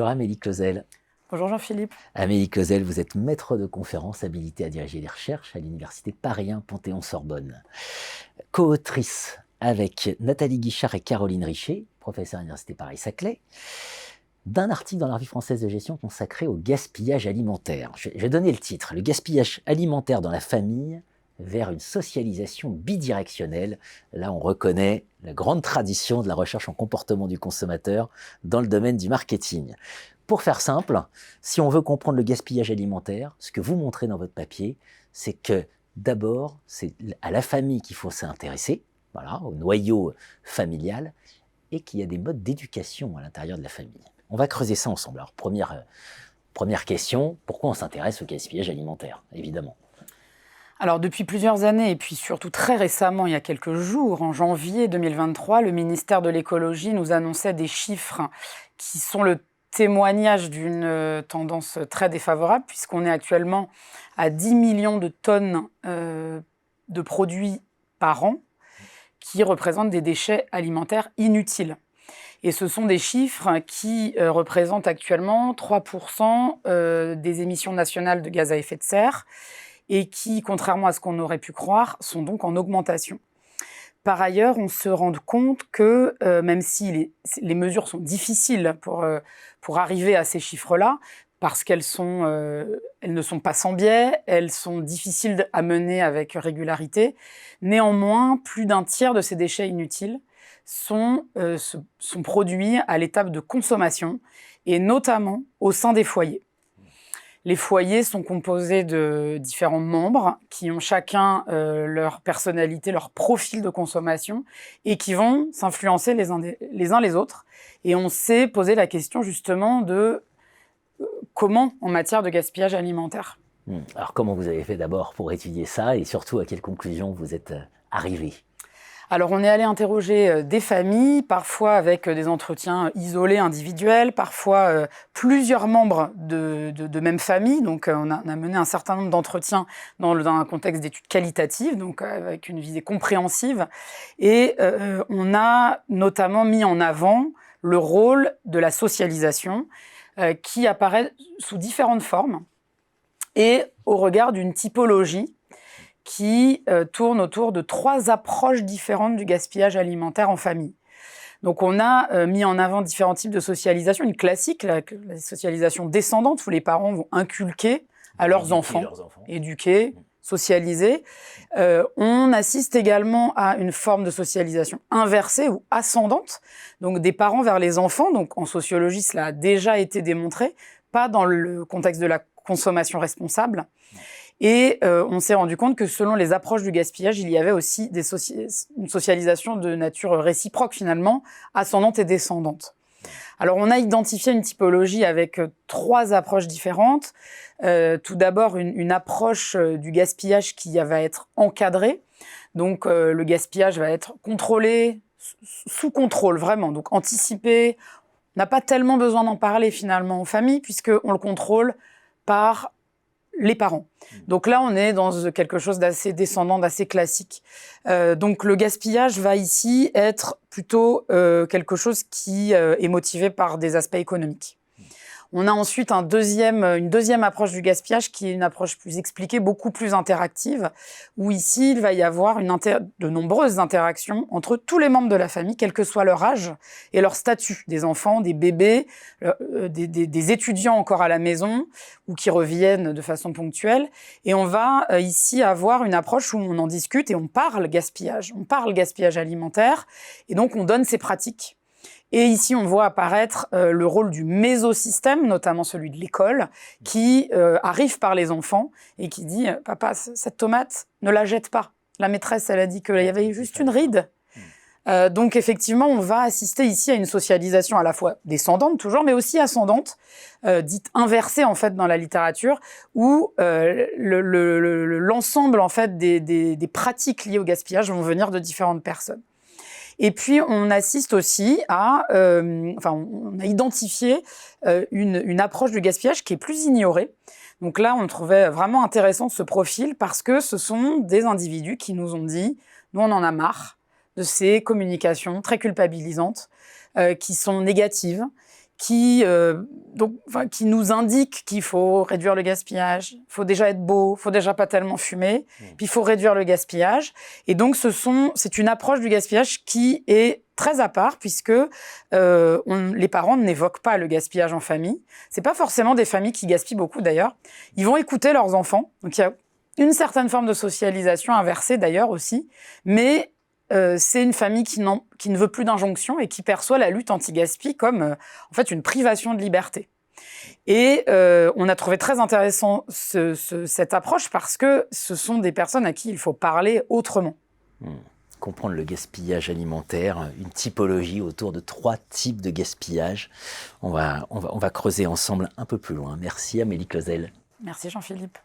Bonjour Amélie Clausel. Bonjour Jean-Philippe. Amélie Clausel, vous êtes maître de conférences habilitée à diriger les recherches à l'Université Paris 1 Panthéon-Sorbonne. Co-autrice avec Nathalie Guichard et Caroline Richer, professeure à l'Université Paris-Saclay, d'un article dans la Revue française de gestion consacré au gaspillage alimentaire. Je vais donner le titre, le gaspillage alimentaire dans la famille vers une socialisation bidirectionnelle. Là, on reconnaît la grande tradition de la recherche en comportement du consommateur dans le domaine du marketing. Pour faire simple, si on veut comprendre le gaspillage alimentaire, ce que vous montrez dans votre papier, c'est que d'abord, c'est à la famille qu'il faut s'intéresser, voilà, au noyau familial, et qu'il y a des modes d'éducation à l'intérieur de la famille. On va creuser ça ensemble. Alors, première question, pourquoi on s'intéresse au gaspillage alimentaire, évidemment? Alors depuis plusieurs années, et puis surtout très récemment, il y a quelques jours, en janvier 2023, le ministère de l'écologie nous annonçait des chiffres qui sont le témoignage d'une tendance très défavorable, puisqu'on est actuellement à 10 millions de tonnes de produits par an qui représentent des déchets alimentaires inutiles. Et ce sont des chiffres qui représentent actuellement 3% des émissions nationales de gaz à effet de serre et qui, contrairement à ce qu'on aurait pu croire, sont donc en augmentation. Par ailleurs, on se rend compte que même si les mesures sont difficiles pour arriver à ces chiffres-là, parce qu'elles ne sont pas sans biais, elles sont difficiles à mener avec régularité, néanmoins, plus d'un tiers de ces déchets inutiles sont produits à l'étape de consommation, et notamment au sein des foyers. Les foyers sont composés de différents membres qui ont chacun leur personnalité, leur profil de consommation et qui vont s'influencer les uns les autres. Et on s'est posé la question justement de comment en matière de gaspillage alimentaire. Alors comment vous avez fait d'abord pour étudier ça et surtout à quelles conclusions vous êtes arrivé? Alors, on est allé interroger des familles, parfois avec des entretiens isolés, individuels, parfois plusieurs membres de même famille. Donc, on a mené un certain nombre d'entretiens dans un contexte d'études qualitatives, donc avec une visée compréhensive. Et on a notamment mis en avant le rôle de la socialisation qui apparaît sous différentes formes et au regard d'une typologie qui tourne autour de 3 approches différentes du gaspillage alimentaire en famille. Donc on a mis en avant différents types de socialisation. Une classique, la socialisation descendante, où les parents vont inculquer à leurs enfants, éduquer, socialiser. On assiste également à une forme de socialisation inversée ou ascendante, donc des parents vers les enfants. Donc en sociologie, cela a déjà été démontré, pas dans le contexte de la consommation responsable. Et on s'est rendu compte que selon les approches du gaspillage, il y avait aussi une socialisation de nature réciproque finalement, ascendante et descendante. Alors on a identifié une typologie avec 3 approches différentes. Tout d'abord une approche du gaspillage qui va être encadrée. Donc le gaspillage va être contrôlé, sous contrôle vraiment, donc anticipé. On n'a pas tellement besoin d'en parler finalement en famille puisqu'on le contrôle par les parents. Donc là, on est dans quelque chose d'assez descendant, d'assez classique. Donc le gaspillage va ici être plutôt quelque chose qui est motivé par des aspects économiques. On a ensuite une deuxième approche du gaspillage qui est une approche plus expliquée, beaucoup plus interactive, où ici, il va y avoir de nombreuses interactions entre tous les membres de la famille, quel que soit leur âge et leur statut, des enfants, des bébés, des étudiants encore à la maison ou qui reviennent de façon ponctuelle. Et on va ici avoir une approche où on en discute et on parle gaspillage alimentaire, et donc on donne ses pratiques. Et ici, on voit apparaître le rôle du mésosystème, notamment celui de l'école, qui arrive par les enfants et qui dit « Papa, cette tomate, ne la jette pas. La maîtresse, elle a dit qu'il y avait juste une ride. » Donc, effectivement, on va assister ici à une socialisation à la fois descendante, toujours, mais aussi ascendante, dite inversée, en fait, dans la littérature, où l'ensemble, en fait, des pratiques liées au gaspillage vont venir de différentes personnes. Et puis, on assiste aussi on a identifié une approche du gaspillage qui est plus ignorée. Donc là, on trouvait vraiment intéressant ce profil parce que ce sont des individus qui nous ont dit « nous, on en a marre de ces communications très culpabilisantes qui sont négatives, qui nous indique qu'il faut réduire le gaspillage, il faut déjà être beau, il faut déjà pas tellement fumer, puis il faut réduire le gaspillage. Et donc, c'est une approche du gaspillage qui est très à part, puisque les parents n'évoquent pas le gaspillage en famille. C'est pas forcément des familles qui gaspillent beaucoup, d'ailleurs. Ils vont écouter leurs enfants. Donc, il y a une certaine forme de socialisation inversée, d'ailleurs, aussi. Mais c'est une famille qui ne veut plus d'injonction et qui perçoit la lutte anti-gaspi comme en fait une privation de liberté. Et on a trouvé très intéressant cette approche parce que ce sont des personnes à qui il faut parler autrement. Comprendre le gaspillage alimentaire, une typologie autour de 3 types de gaspillage. On va creuser ensemble un peu plus loin. Merci Amélie Clausel. Merci Jean-Philippe.